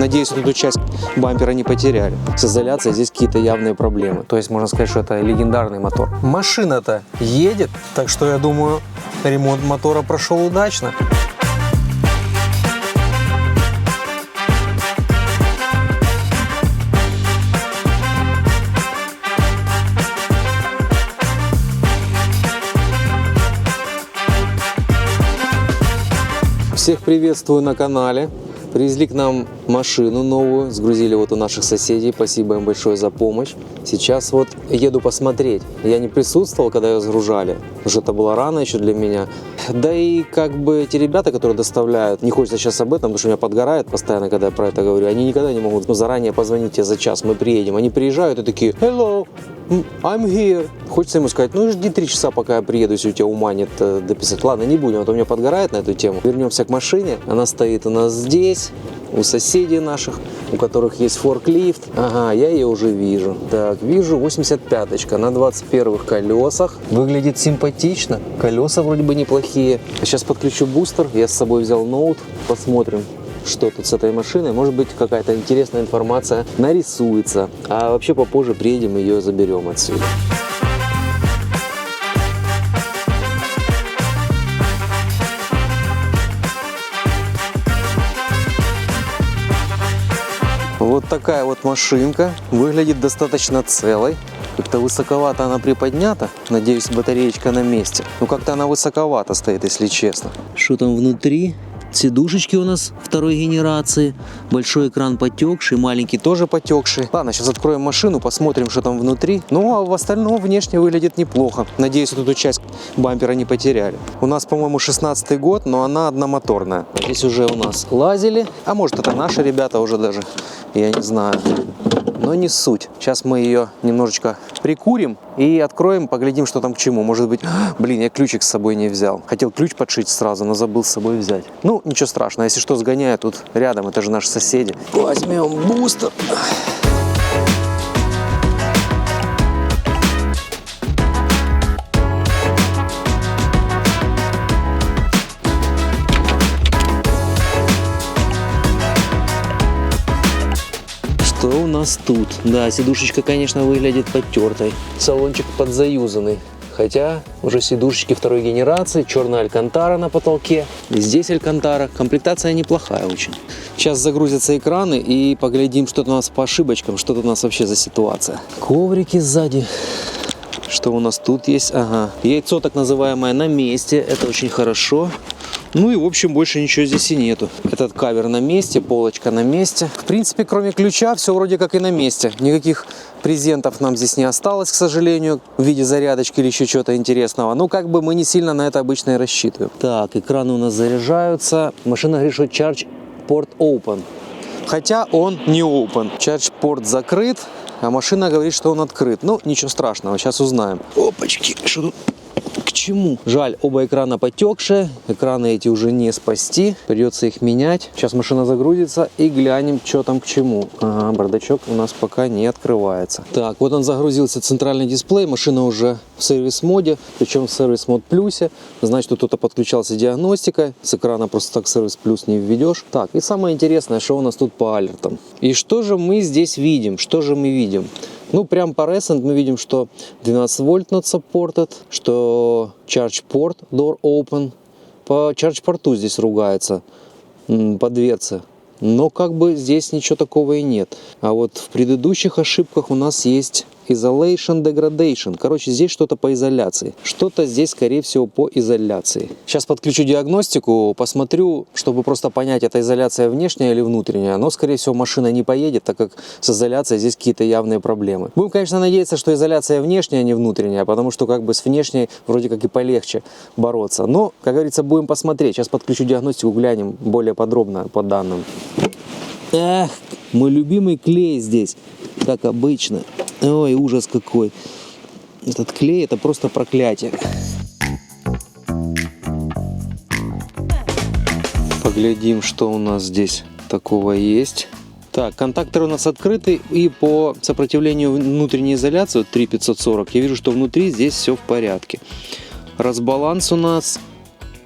Надеюсь, эту часть бампера не потеряли. С изоляцией здесь какие-то явные проблемы. То есть можно сказать, что это легендарный мотор. Машина-то едет, так что я думаю, ремонт мотора прошел удачно. Всех приветствую на канале. Привезли к нам машину новую, сгрузили вот у наших соседей. Спасибо им большое за помощь. Сейчас вот еду посмотреть. Я не присутствовал, когда ее сгружали, потому что это было рано еще для меня. Да и как бы эти ребята, которые доставляют, не хочется сейчас об этом, потому что меня подгорает постоянно, когда я про это говорю. Они никогда не могут заранее позвонить тебе за час, мы приедем. Они приезжают и такие: hello, I'm here. Хочется ему сказать: ну жди 3 часа, пока я приеду, если у тебя ума нет дописать. Ладно, не будем, а то меня подгорает на эту тему. Вернемся к машине. Она стоит у нас здесь, у соседей наших, у которых есть форклифт. Ага, я ее уже вижу. Так, вижу 85-очка на 21-х колесах. Выглядит симпатично. Колеса вроде бы неплохие. Сейчас подключу бустер. Я с собой взял ноут. Посмотрим, что тут с этой машиной. Может быть, какая-то интересная информация нарисуется. А вообще попозже приедем и ее заберем отсюда. Вот такая вот машинка. Выглядит достаточно целой. Как-то высоковато она приподнята. Надеюсь, батареечка на месте. Но как-то она высоковато стоит, если честно. Что там внутри? Сидушечки у нас второй генерации. Большой экран потекший, маленький тоже потекший. Ладно, сейчас откроем машину, посмотрим, что там внутри. Ну, а в остальном внешне выглядит неплохо. Надеюсь, эту часть бампера не потеряли. У нас, по-моему, 16-й год, но она одномоторная. Здесь уже у нас лазили. А может, это наши ребята уже даже. Я не знаю. Но не суть. Сейчас мы ее немножечко прикурим и откроем, поглядим, что там к чему. Может быть, блин, я ключик с собой не взял. Хотел ключ подшить сразу, но забыл с собой взять. Ну, ничего страшного. Если что, сгоняю тут рядом. Это же наши соседи. Возьмем бустер. Что у нас тут? Да, сидушечка, конечно, выглядит подтертой. Салончик подзаюзанный. Хотя уже сидушечки второй генерации. Черная алькантара на потолке. И здесь алькантара. Комплектация неплохая очень. Сейчас загрузятся экраны и поглядим, что у нас по ошибочкам. Что тут у нас вообще за ситуация. Коврики сзади. Что у нас тут есть? Ага. Яйцо так называемое на месте. Это очень хорошо. Ну и в общем больше ничего здесь и нету. Этот кавер на месте, полочка на месте. В принципе, кроме ключа, все вроде как и на месте. Никаких презентов нам здесь не осталось, к сожалению, в виде зарядочки или еще чего-то интересного. Ну, как бы мы не сильно на это обычно и рассчитываем. Так, экраны у нас заряжаются. Машина говорит, что Charge Port Open. Хотя он не open. Charge Port закрыт, а машина говорит, что он открыт. Ну, ничего страшного, сейчас узнаем. Опачки, что тут? К чему? Жаль, оба экрана потекшие. Экраны эти уже не спасти. Придется их менять. Сейчас машина загрузится и глянем, что там к чему. Ага, бардачок у нас пока не открывается. Так, вот он загрузился, центральный дисплей. Машина уже в сервис-моде, причем в сервис-мод плюсе. Значит, тут кто-то подключался диагностикой. С экрана просто так сервис плюс не введешь. Так, и самое интересное, что у нас тут по алертам. И что же мы здесь видим? Что же мы видим? Ну, прям по Recent мы видим, что 12 вольт not supported, что Charge Port Door Open. По Charge порту здесь ругается, по дверце. Но как бы здесь ничего такого и нет. А вот в предыдущих ошибках у нас есть Isolation Degradation. Короче, здесь что-то по изоляции. Что-то здесь, скорее всего, по изоляции. Сейчас подключу диагностику, посмотрю, чтобы просто понять, это изоляция внешняя или внутренняя. Но, скорее всего, машина не поедет, так как с изоляцией здесь какие-то явные проблемы. Будем, конечно, надеяться, что изоляция внешняя, а не внутренняя, потому что как бы с внешней вроде как и полегче бороться. Но, как говорится, будем посмотреть. Сейчас подключу диагностику, глянем более подробно по данным. Эх, мой любимый клей здесь, как обычно. Ой, ужас какой. Этот клей — это просто проклятие. Поглядим, что у нас здесь такого есть. Так, контакторы у нас открыты, и по сопротивлению внутренней изоляции, вот 3540, я вижу, что внутри здесь все в порядке. Разбаланс у нас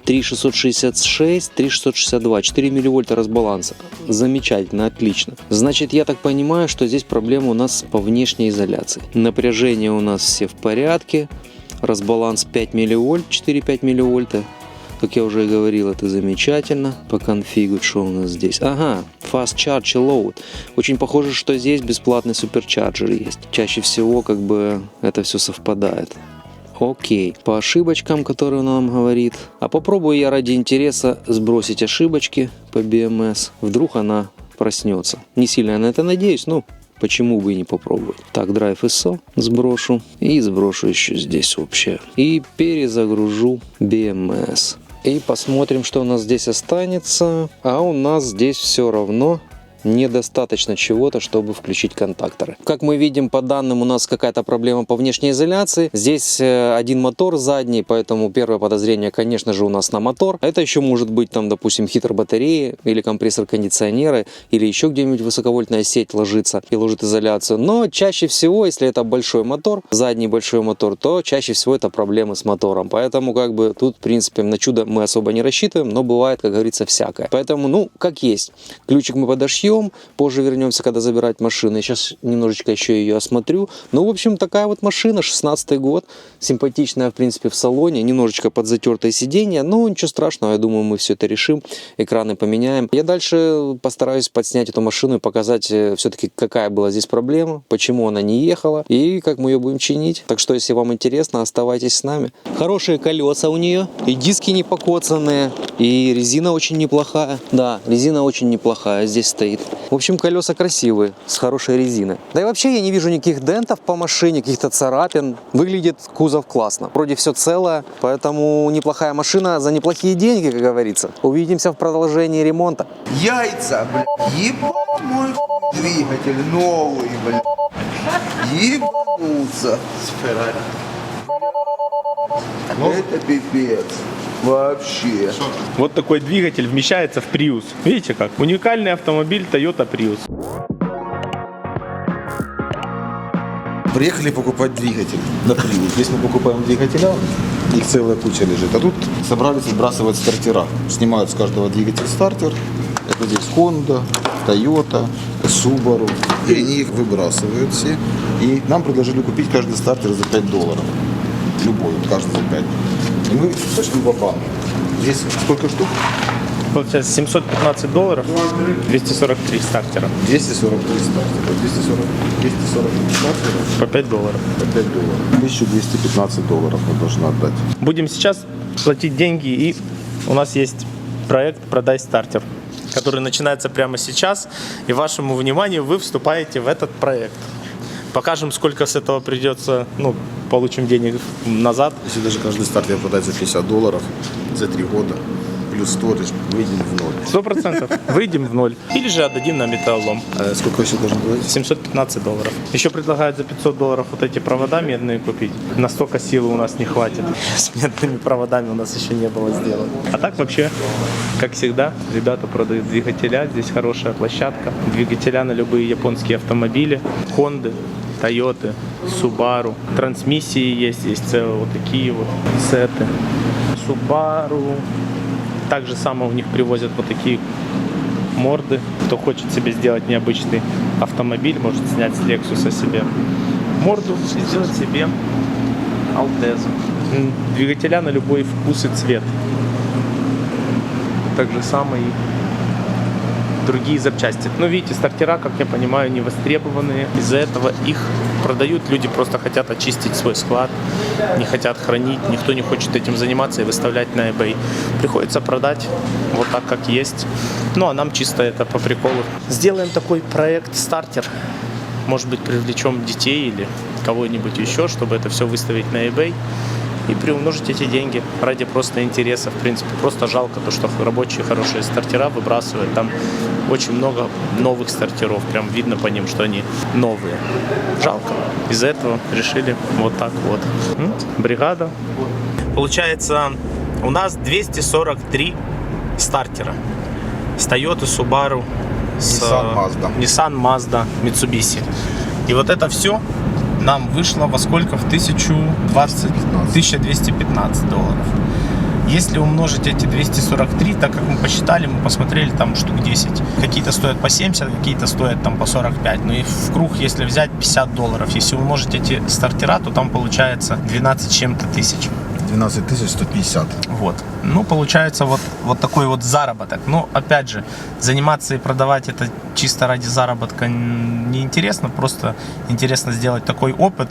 3666, 3662, 4 милливольта разбаланса. Замечательно, отлично. Значит, я так понимаю, что здесь проблема у нас по внешней изоляции. Напряжение у нас все в порядке. Разбаланс 5 милливольт, 4-5 милливольта. Как я уже и говорил, это замечательно. По конфигу, что у нас здесь? Ага, Fast Charge и Load. Очень похоже, что здесь бесплатный суперчарджер есть. Чаще всего как бы это все совпадает. Окей, по ошибочкам, которые он нам говорит. А попробую я ради интереса сбросить ошибочки по BMS. Вдруг она проснется. Не сильно я на это надеюсь, но почему бы и не попробовать. Так, Drive ISO сброшу. И сброшу еще здесь вообще. И перезагружу BMS. И посмотрим, что у нас здесь останется. А у нас здесь все равно недостаточно чего-то, чтобы включить контакторы. Как мы видим, по данным у нас какая-то проблема по внешней изоляции. Здесь один мотор задний, поэтому первое подозрение, конечно же, у нас на мотор. Это еще может быть, там, допустим, хитр батареи или компрессор кондиционера, или еще где-нибудь высоковольтная сеть ложится и ложит изоляцию. Но чаще всего, если это большой мотор, задний большой мотор, то чаще всего это проблемы с мотором. Поэтому как бы тут, в принципе, на чудо мы особо не рассчитываем, но бывает, как говорится, всякое. Поэтому, ну, как есть. Ключик мы подошьем. Позже вернемся, когда забирать машину. Я сейчас немножечко еще ее осмотрю. Ну, в общем, такая вот машина, 16-й год. Симпатичная, в принципе, в салоне. Немножечко подзатертое сиденье. Но ничего страшного, я думаю, мы все это решим. Экраны поменяем. Я дальше постараюсь подснять эту машину и показать все-таки, какая была здесь проблема, почему она не ехала и как мы ее будем чинить. Так что, если вам интересно, оставайтесь с нами. Хорошие колеса у нее. И диски не покоцанные. И резина очень неплохая. Да, резина очень неплохая здесь стоит. В общем, колеса красивые, с хорошей резиной. Да и вообще я не вижу никаких дентов по машине, каких-то царапин. Выглядит кузов классно. Вроде все целое, поэтому неплохая машина за неплохие деньги, как говорится. Увидимся в продолжении ремонта. Яйца, блядь, ебал мой двигатель новый, блядь. Ебанулся. Это пипец. Вообще. Вот такой двигатель вмещается в Prius. Видите как? Уникальный автомобиль Toyota Prius. Приехали покупать двигатель на Prius. Здесь мы покупаем двигателя, их целая куча лежит. А тут собрались сбрасывать стартера. Снимают с каждого двигателя стартер. Это здесь Honda, Toyota, Subaru. И они их выбрасывают все. И нам предложили купить каждый стартер за $5. Любой, каждый за 5. И мы точно бабан. Здесь сколько штук? Получается $715, 243 стартера. 243 стартера. 243 стартера. По $5. По $5. $1215 мы должны отдать. Будем сейчас платить деньги, и у нас есть проект «Продай стартер», который начинается прямо сейчас. И вашему вниманию вы вступаете в этот проект. Покажем, сколько с этого придется, ну, получим денег назад. Если даже каждый стартер продать за $50 за 3 года, плюс сторож, выйдем в ноль. 100% выйдем в ноль. Или же отдадим на металлолом. А сколько еще должен платить? $715. Еще предлагают за $500 вот эти провода медные купить. Настолько силы у нас не хватит. С медными проводами у нас еще не было сделано. А так вообще, как всегда, ребята продают двигателя. Здесь хорошая площадка. Двигателя на любые японские автомобили. Honda, Toyota, Subaru. Трансмиссии есть целые вот такие вот сеты. Subaru. Также само у них привозят вот такие морды. Кто хочет себе сделать необычный автомобиль, может снять с Lexus себе морду и сделать себе Алтезу. Двигателя на любой вкус и цвет. Так же самое и другие запчасти. Но видите, стартера, как я понимаю, не востребованные. Из-за этого их продают. Люди просто хотят очистить свой склад, не хотят хранить. Никто не хочет этим заниматься и выставлять на eBay. Приходится продать вот так, как есть. Ну, а нам чисто это по приколу. Сделаем такой проект стартер. Может быть, привлечем детей или кого-нибудь еще, чтобы это все выставить на eBay и приумножить эти деньги ради просто интереса. В принципе, просто жалко то, что рабочие хорошие стартера выбрасывают. Там очень много новых стартеров. Прям видно по ним, что они новые. Жалко. Из-за этого решили вот так вот. Бригада. Получается, у нас 243 стартера. С Toyota, Subaru, с Nissan, Mazda, Mitsubishi. И вот это все нам вышло во сколько? В $1215. Если умножить эти 243, так как мы посчитали, мы посмотрели, там штук 10. Какие-то стоят по 70, какие-то стоят там по 45. Ну и в круг, если взять, $50. Если умножить эти стартера, то там получается 12 чем-то тысяч. 12 150. Вот. Ну, получается вот такой вот заработок. Но, опять же, заниматься и продавать это чисто ради заработка неинтересно. Просто интересно сделать такой опыт.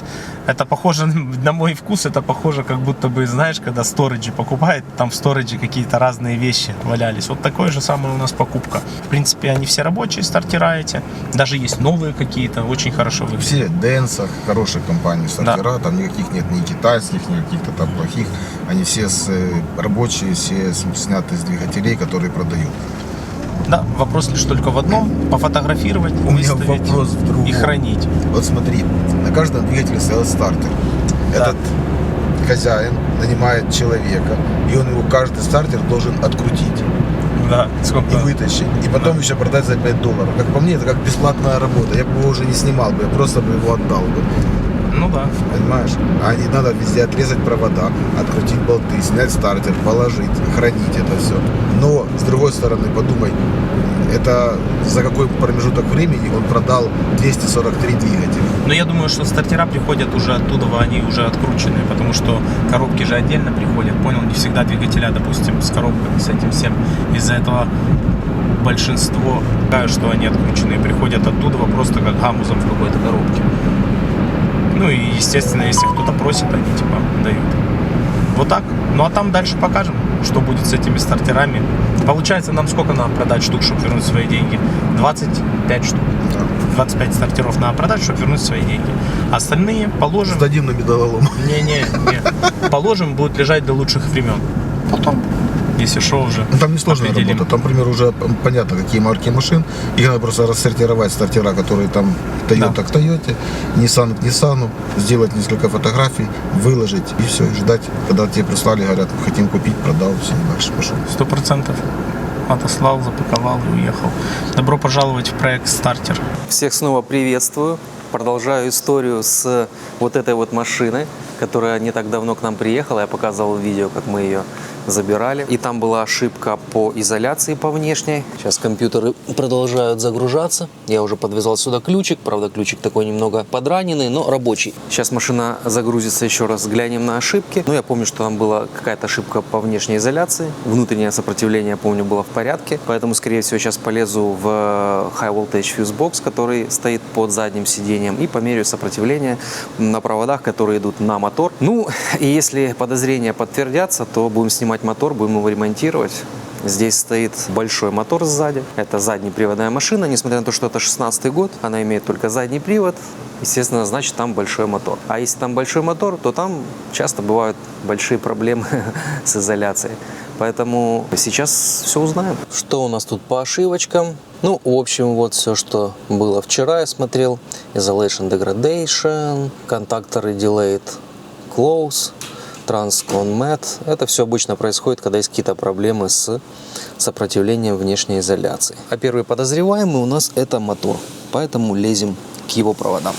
Это похоже, на мой вкус, это похоже, как будто бы, знаешь, когда сториджи покупают, там в сторидже какие-то разные вещи валялись. Вот такое же самое у нас покупка. В принципе, они все рабочие, стартера эти. Даже есть новые какие-то, очень хорошо выглядят. Все Денса, хорошие компании стартера, Да. там никаких нет ни китайских, ни каких-то там плохих. Они все рабочие, все сняты из двигателей, которые продают. Да, вопрос лишь только в одном: пофотографировать, У меня выставить вопрос в другом. и хранить. Вот смотри, на каждом двигателе стоит стартер. Да. Этот хозяин нанимает человека, и он его каждый стартер должен открутить Да, сколько? и вытащить, и потом еще продать за $5. Как по мне, это как бесплатная работа. Я бы его уже не снимал бы, я просто бы его отдал бы. Ну да. Понимаешь? А не надо везде отрезать провода, открутить болты, снять стартер, положить, хранить это все. Но, с другой стороны, подумай, это за какой промежуток времени он продал 243 двигателя. Но я думаю, что стартера приходят уже оттуда, они уже открученные, потому что коробки же отдельно приходят, понял? Не всегда двигателя, допустим, с коробками, с этим всем. Из-за этого большинство, знаю, что они открученные, приходят оттуда просто как гамузом в какой-то коробке. Ну и, естественно, если кто-то просит, они типа дают. Вот так. Ну а там дальше покажем, что будет с этими стартерами. Получается, нам сколько надо продать штук, чтобы вернуть свои деньги? 25 штук. 25 стартеров надо продать, чтобы вернуть свои деньги. Остальные положим... Сдадим на металлолом. Не. Положим, будут лежать до лучших времен. Потом, если что, уже Ну, там не сложная определим. работа. Там, например, уже понятно, какие марки машин. Их надо просто рассортировать стартера, которые там Toyota Да. к Toyota, Nissan к Nissan, сделать несколько фотографий, выложить и все, и ждать, когда тебе прислали, говорят, хотим купить, продал, все, дальше пошел. 100%. Отослал, запаковал и уехал. Добро пожаловать в проект «Стартер». Всех снова приветствую. Продолжаю историю с вот этой вот машины, которая не так давно к нам приехала. Я показывал видео, как мы ее забирали. И там была ошибка по изоляции, по внешней. Сейчас компьютеры продолжают загружаться. Я уже подвязал сюда ключик. Правда, ключик такой немного подраненный, но рабочий. Сейчас машина загрузится еще раз. Глянем на ошибки. Ну, я помню, что там была какая-то ошибка по внешней изоляции. Внутреннее сопротивление, я помню, было в порядке. Поэтому, скорее всего, сейчас полезу в High Voltage Fuse Box, который стоит под задним сиденьем, и померяю сопротивление на проводах, которые идут на мотор. Ну, и если подозрения подтвердятся, то будем снимать мотор, будем его ремонтировать. Здесь стоит большой мотор сзади. Это заднеприводная машина. Несмотря на то, что это 16-й год, она имеет только задний привод. Естественно, значит, там большой мотор. А если там большой мотор, то там часто бывают большие проблемы с изоляцией. Поэтому сейчас все узнаем. Что у нас тут по ошибочкам? Ну, в общем, вот все, что было вчера, я смотрел. Isolation Degradation, контакторы Delayed Close, Transcon Mat. Это все обычно происходит, когда есть какие-то проблемы с сопротивлением внешней изоляции. А первый подозреваемый у нас это мотор. Поэтому лезем к его проводам.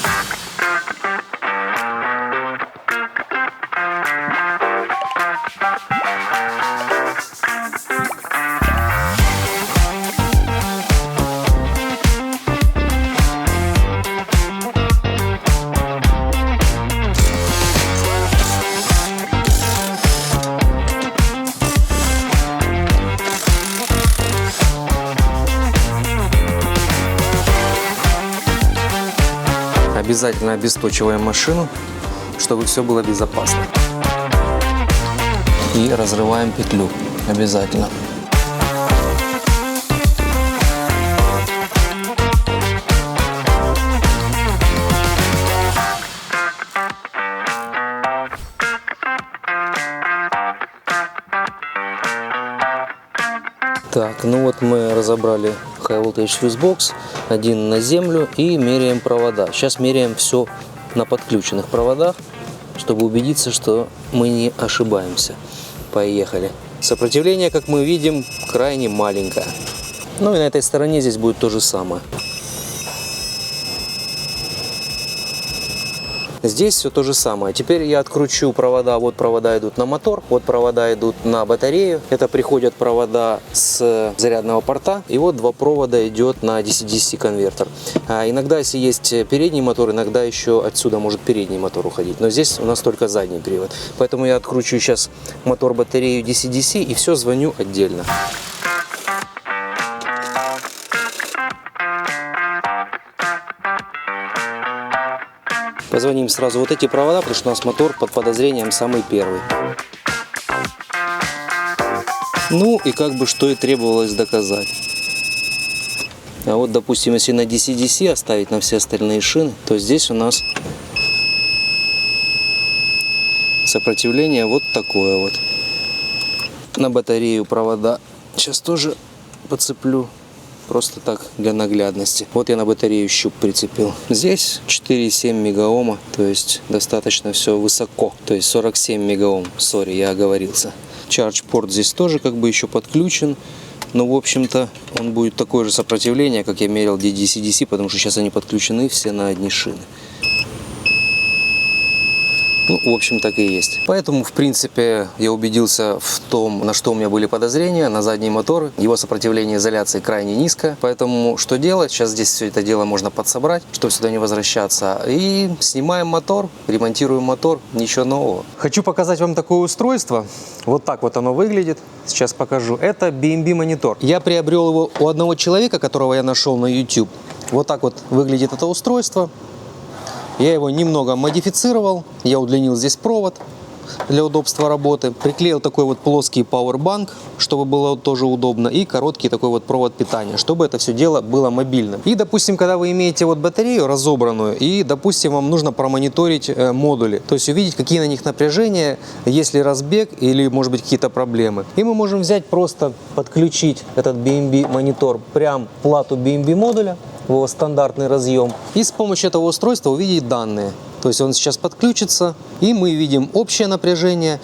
Обязательно обесточиваем машину, чтобы все было безопасно. И разрываем петлю. Обязательно. Так, ну вот мы разобрали High Voltage Fuse Box, один на землю, и меряем провода. Сейчас меряем все на подключенных проводах, чтобы убедиться, что мы не ошибаемся. Поехали. Сопротивление, как мы видим, крайне маленькое. Ну и на этой стороне здесь будет то же самое. Здесь все то же самое. Теперь я откручу провода. Вот провода идут на мотор, вот провода идут на батарею. Это приходят провода с зарядного порта. И вот два провода идет на DC-DC конвертер. Иногда, если есть передний мотор, иногда еще отсюда может передний мотор уходить. Но здесь у нас только задний привод. Поэтому я откручу сейчас мотор, батарею, DC-DC и все звоню отдельно. Позвоним сразу вот эти провода, потому что у нас мотор под подозрением самый первый. Ну и как бы что и требовалось доказать. А вот, допустим, если на DC-DC оставить на все остальные шины, то здесь у нас сопротивление вот такое вот. На батарею провода сейчас тоже подцеплю. Просто так, для наглядности. Вот я на батарею щуп прицепил. Здесь 4,7 мегаома, то есть достаточно все высоко. То есть 47 мегаом, сори, я оговорился. Charge-порт здесь тоже как бы еще подключен. Но, в общем-то, он будет такое же сопротивление, как я мерил DC-DC, потому что сейчас они подключены все на одни шины. Ну, в общем, так и есть. Поэтому, в принципе, я убедился в том, на что у меня были подозрения, на задний мотор. Его сопротивление изоляции крайне низкое. Поэтому что делать? Сейчас здесь все это дело можно подсобрать, чтобы сюда не возвращаться. И снимаем мотор, ремонтируем мотор, ничего нового. Хочу показать вам такое устройство. Вот так вот оно выглядит. Сейчас покажу. Это BNB монитор. Я приобрел его у одного человека, которого я нашел на YouTube. Вот так вот выглядит это устройство. Я его немного модифицировал, я удлинил здесь провод для удобства работы, приклеил такой вот плоский пауэрбанк, чтобы было тоже удобно, и короткий такой вот провод питания, чтобы это все дело было мобильным. И, допустим, когда вы имеете вот батарею разобранную, и, допустим, вам нужно промониторить модули, то есть увидеть, какие на них напряжения, есть ли разбег или, может быть, какие-то проблемы. И мы можем взять просто, подключить этот BNB монитор прям к плату BNB модуля, в его стандартный разъем, и с помощью этого устройства увидеть данные. То есть он сейчас подключится, и мы видим общее напряжение,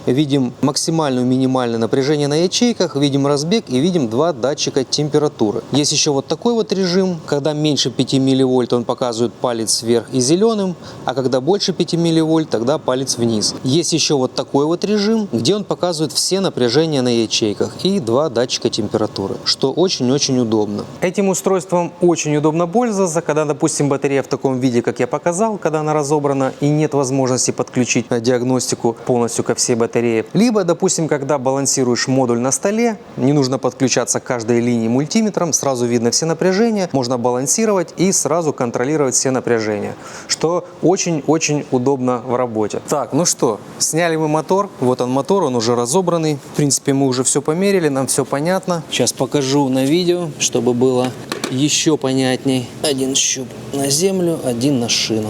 видим максимальное и минимальное напряжение на ячейках, видим разбег и видим два датчика температуры. Есть еще вот такой вот режим, когда меньше 5 милливольт он показывает палец вверх и зеленым, а когда больше 5 милливольт, тогда палец вниз. Есть еще вот такой вот режим, где он показывает все напряжения на ячейках и два датчика температуры, что очень-очень удобно. Этим устройством очень удобно пользоваться, когда, допустим, батарея в таком виде, как я показал, когда она разобрана и нет возможности подключить диагностику полностью ко всей батарее. Либо, допустим, когда балансируешь модуль на столе, не нужно подключаться к каждой линии мультиметром, сразу видно все напряжения, можно балансировать и сразу контролировать все напряжения, что очень-очень удобно в работе. Так, ну что, сняли мы мотор, вот он мотор, он уже разобранный, в принципе мы уже все померили, нам все понятно. Сейчас покажу на видео, чтобы было еще понятней. Один щуп на землю, один на шину.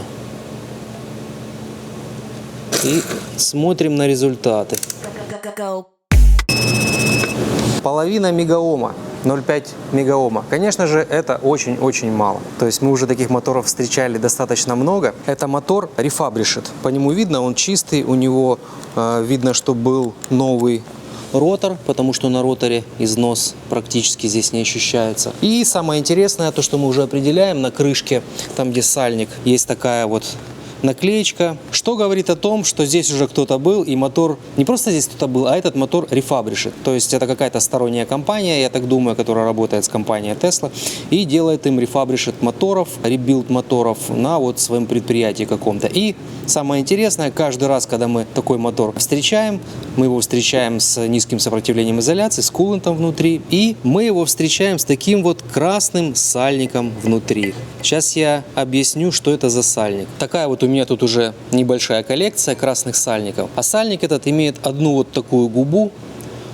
И смотрим на результаты. Половина мегаома, 0,5 мегаома. Конечно же, это очень-очень мало. То есть мы уже таких моторов встречали достаточно много. Это мотор Refurbished. По нему видно, он чистый, у него видно, что был новый ротор, потому что на роторе износ практически здесь не ощущается. И самое интересное, то, что мы уже определяем на крышке, там где сальник, есть такая вот наклеечка, что говорит о том, что здесь уже кто-то был, и мотор, не просто здесь кто-то был, а этот мотор Refurbished. То есть это какая-то сторонняя компания, я так думаю, которая работает с компанией Tesla и делает им Refurbished моторов, ребилд моторов на вот своем предприятии каком-то. И самое интересное, каждый раз, когда мы такой мотор встречаем, мы его встречаем с низким сопротивлением изоляции, с кулантом внутри, и мы его встречаем с таким вот красным сальником внутри. Сейчас я объясню, что это за сальник. Такая вот у меня тут уже небольшая коллекция красных сальников. А сальник этот имеет одну вот такую губу,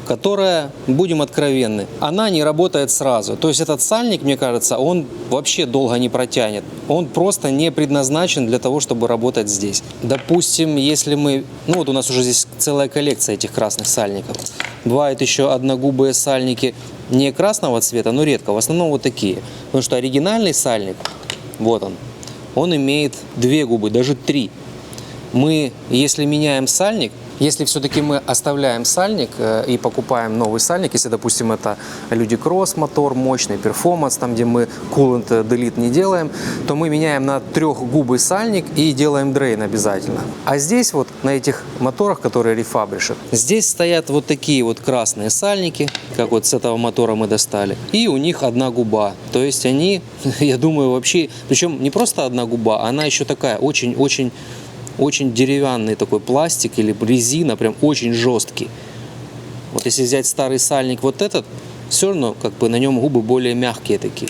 которая, будем откровенны, она не работает сразу. То есть этот сальник, мне кажется, он вообще долго не протянет. Он просто не предназначен для того, чтобы работать здесь. Допустим, если мы... Ну вот у нас уже здесь целая коллекция этих красных сальников. Бывают еще одногубые сальники не красного цвета, но редко. В основном вот такие. Потому что оригинальный сальник, вот он имеет две губы, даже три. Мы, если меняем сальник, Если все-таки мы оставляем сальник и покупаем новый сальник, если, допустим, это Люди-Кросс мотор, мощный перформанс, там, где мы coolant delete не делаем, то мы меняем на трехгубый сальник и делаем дрейн обязательно. А здесь вот на этих моторах, которые рефабришат, здесь стоят вот такие вот красные сальники, как вот с этого мотора мы достали, и у них одна губа. То есть они, я думаю, вообще, причем не просто одна губа, она еще такая очень деревянный такой пластик или резина, прям очень жесткий. Вот если взять старый сальник вот этот, все равно как бы на нем губы более мягкие такие.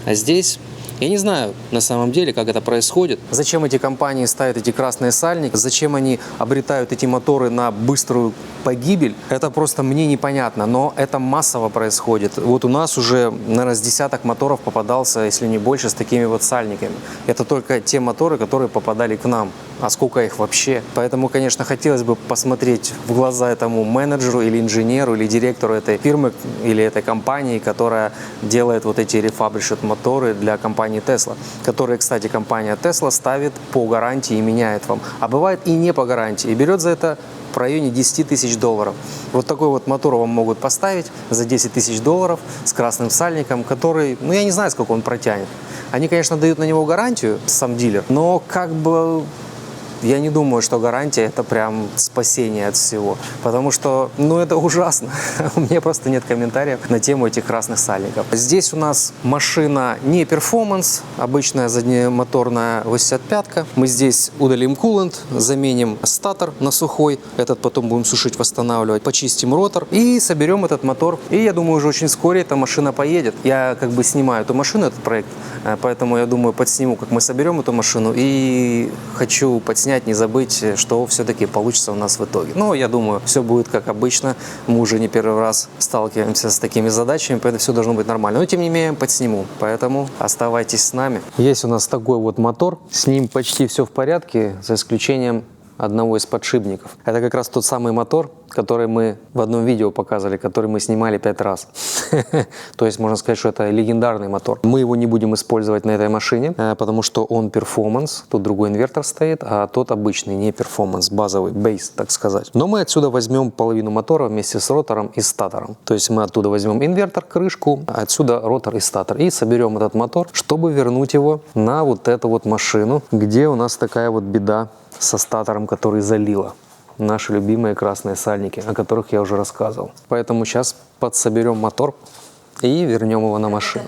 А здесь, я не знаю на самом деле, как это происходит. Зачем эти компании ставят эти красные сальники, зачем они обретают эти моторы на быструю погибель, это просто мне непонятно, но это массово происходит. Вот у нас уже, наверное, с десяток моторов попадался, если не больше, с такими вот сальниками. Это только те моторы, которые попадали к нам. А сколько их вообще? Поэтому, конечно, хотелось бы посмотреть в глаза этому менеджеру или инженеру, или директору этой фирмы, или этой компании, которая делает вот эти рефабришит моторы для компании Tesla, которые, кстати, компания Tesla ставит по гарантии и меняет вам. А бывает и не по гарантии, и берет за это в районе 10 тысяч долларов. Вот такой вот мотор вам могут поставить за 10 тысяч долларов с красным сальником, который, ну я не знаю, сколько он протянет. Они, конечно, дают на него гарантию, сам дилер, но как бы я не думаю, что гарантия это прям спасение от всего. Потому что, ну это ужасно. У меня просто нет комментариев на тему этих красных сальников. Здесь у нас машина не перформанс, обычная заднемоторная 85-ка. Мы здесь удалим кулант, заменим статор на сухой. Этот потом будем сушить, восстанавливать. Почистим ротор и соберем этот мотор. И я думаю, уже очень вскоре эта машина поедет. Я как бы снимаю эту машину, этот проект. Поэтому я думаю, подсниму, как мы соберем эту машину. И хочу подснять, не забыть, что все-таки получится у нас в итоге. Но я думаю, все будет как обычно. Мы уже не первый раз сталкиваемся с такими задачами, поэтому все должно быть нормально. Но тем не менее, подсниму. Поэтому оставайтесь с нами. Есть у нас такой вот мотор. С ним почти все в порядке, за исключением одного из подшипников. Это как раз тот самый мотор, который мы в одном видео показывали, который мы снимали 5 раз. То есть можно сказать, что это легендарный мотор. Мы его не будем использовать на этой машине, потому что он перформанс. Тут другой инвертор стоит, а тот обычный, не перформанс, базовый, бейс, так сказать. Но мы отсюда возьмем половину мотора вместе с ротором и статором. То есть мы оттуда возьмем инвертор, крышку, отсюда ротор и статор. И соберем этот мотор, чтобы вернуть его на вот эту вот машину, где у нас такая вот беда со статором, который залило. Наши любимые красные сальники, о которых я уже рассказывал. Поэтому сейчас подсоберем мотор и вернем его на машину.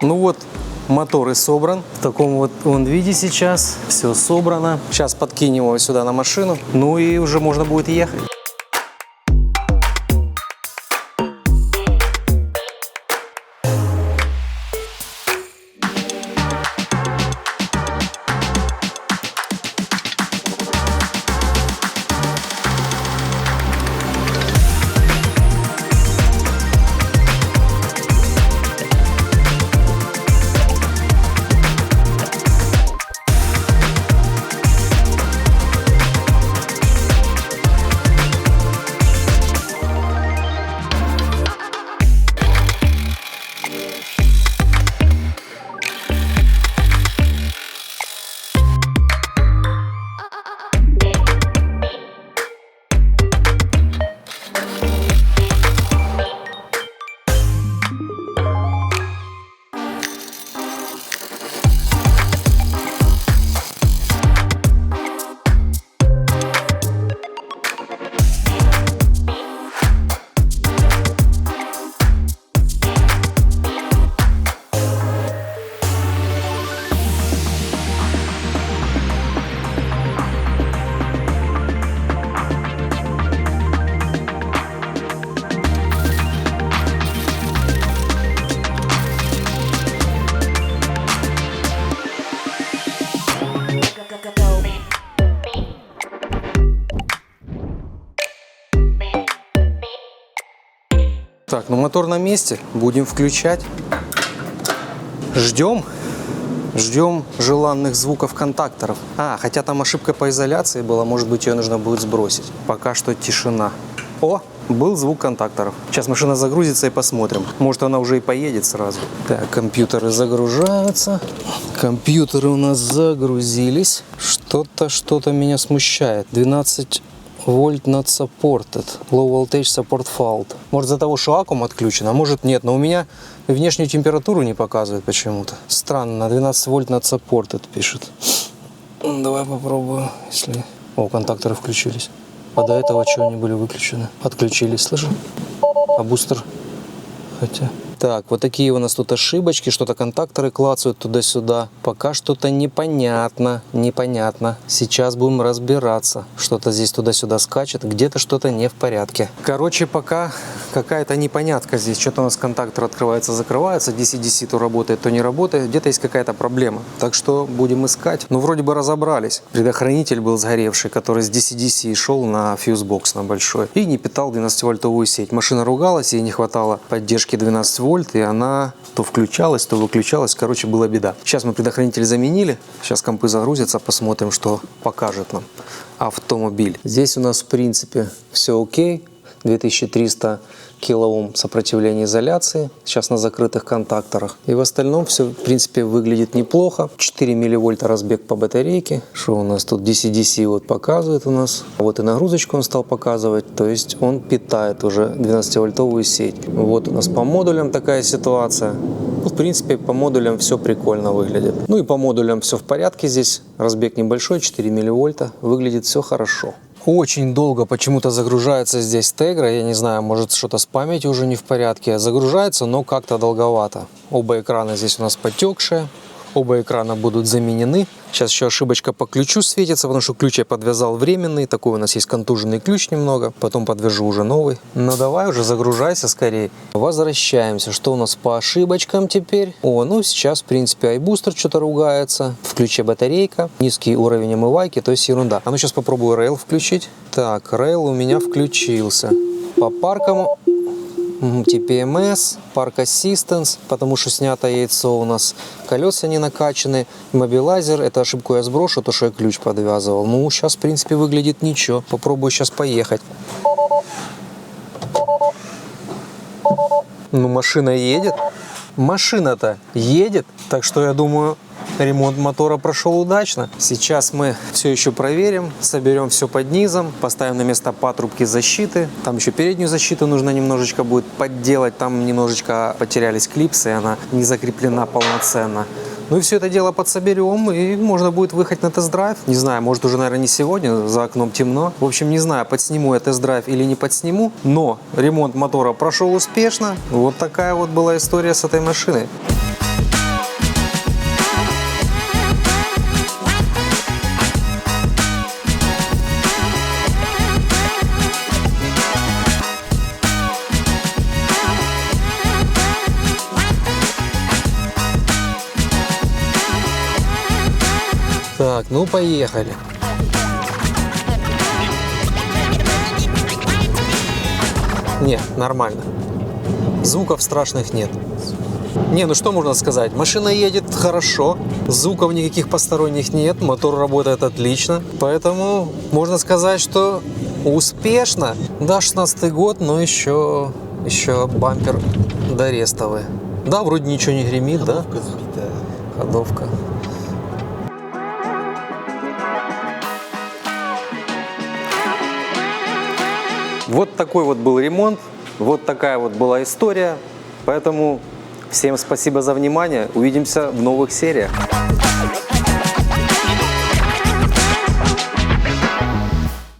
Ну вот, мотор и собран. В таком вот он виде сейчас. Все собрано. Сейчас подкинем его сюда на машину. Ну и уже можно будет ехать. Так, ну мотор на месте. Будем включать. Ждем желанных звуков контакторов. Хотя там ошибка по изоляции была, может быть, ее нужно будет сбросить. Пока что тишина. О, был звук контакторов. Сейчас машина загрузится и посмотрим. Может, она уже и поедет сразу. Так, компьютеры загружаются. Компьютеры у нас загрузились. Что-то меня смущает. 12 вольт not supported. Low voltage support fault. Может, из-за того, что аккум отключен, а может нет. Но у меня внешнюю температуру не показывает почему-то. Странно, на 12 вольт not supported пишет. Давай попробую, если... О, контакторы включились. А до этого что они были выключены? Отключились, слышишь? А бустер? Хотя... Так, вот такие у нас тут ошибочки, что-то контакторы клацают туда-сюда. Пока что-то непонятно. Сейчас будем разбираться. Что-то здесь туда-сюда скачет, где-то что-то не в порядке. Короче, пока какая-то непонятка здесь. Что-то у нас контактор открывается, закрывается, DC-DC то работает, то не работает. Где-то есть какая-то проблема. Так что будем искать. Ну, вроде бы разобрались. Предохранитель был сгоревший, который с DC-DC шел на фьюзбокс на большой. И не питал 12-вольтовую сеть. Машина ругалась, ей не хватало поддержки 12 вольт, и она то включалась, то выключалась. Короче, была беда. Сейчас мы предохранитель заменили. Сейчас компы загрузятся, посмотрим, что покажет нам автомобиль. Здесь у нас, в принципе, все окей. 2300 килоом сопротивления изоляции. Сейчас на закрытых контакторах. И в остальном все, в принципе, выглядит неплохо. 4 милливольта разбег по батарейке. Что у нас тут? DC-DC вот показывает у нас. Вот и нагрузочку он стал показывать. То есть он питает уже 12-вольтовую сеть. Вот у нас по модулям такая ситуация. Ну, в принципе, по модулям все прикольно выглядит. Ну и по модулям все в порядке здесь. Разбег небольшой, 4 милливольта. Выглядит все хорошо. Очень долго почему-то загружается здесь Tegra. Я не знаю, может что-то с памятью уже не в порядке. Загружается, но как-то долговато. Оба экрана здесь у нас потекшие. Оба экрана будут заменены. Сейчас еще ошибочка по ключу светится, потому что ключ я подвязал временный. Такой у нас есть контуженный ключ немного. Потом подвяжу уже новый. Ну давай уже загружайся скорее. Возвращаемся. Что у нас по ошибочкам теперь? О, ну сейчас в принципе iBooster что-то ругается. В ключе батарейка. Низкий уровень омывайки, то есть ерунда. А ну сейчас попробую Rail включить. Так, Rail у меня включился. По паркам... TPMS, Park Assistance, потому что снято яйцо у нас, колеса не накачаны, мобилайзер, эту ошибку я сброшу, то, что я ключ подвязывал. Ну, сейчас, в принципе, выглядит ничего. Попробую сейчас поехать. Ну, машина едет. Машина-то едет, так что я думаю... Ремонт мотора прошел удачно. Сейчас мы все еще проверим, соберем все под низом, поставим на место патрубки защиты. Там еще переднюю защиту нужно немножечко будет подделать. Там немножечко потерялись клипсы, и она не закреплена полноценно. Ну и все это дело подсоберем, и можно будет выехать на тест-драйв. Не знаю, может уже, наверное, не сегодня, за окном темно. В общем, не знаю, подсниму я тест-драйв или не подсниму, но ремонт мотора прошел успешно. Вот такая вот была история с этой машиной. Так, ну поехали. Нет, нормально. Звуков страшных нет. Не, ну что можно сказать? Машина едет хорошо, звуков никаких посторонних нет, мотор работает отлично. Поэтому можно сказать, что успешно. Да, 16-й год, но еще бампер дорестовый. Да, вроде ничего не гремит, да? Ходовка сбитая. Ходовка. Вот такой вот был ремонт, вот такая вот была история. Поэтому всем спасибо за внимание. Увидимся в новых сериях.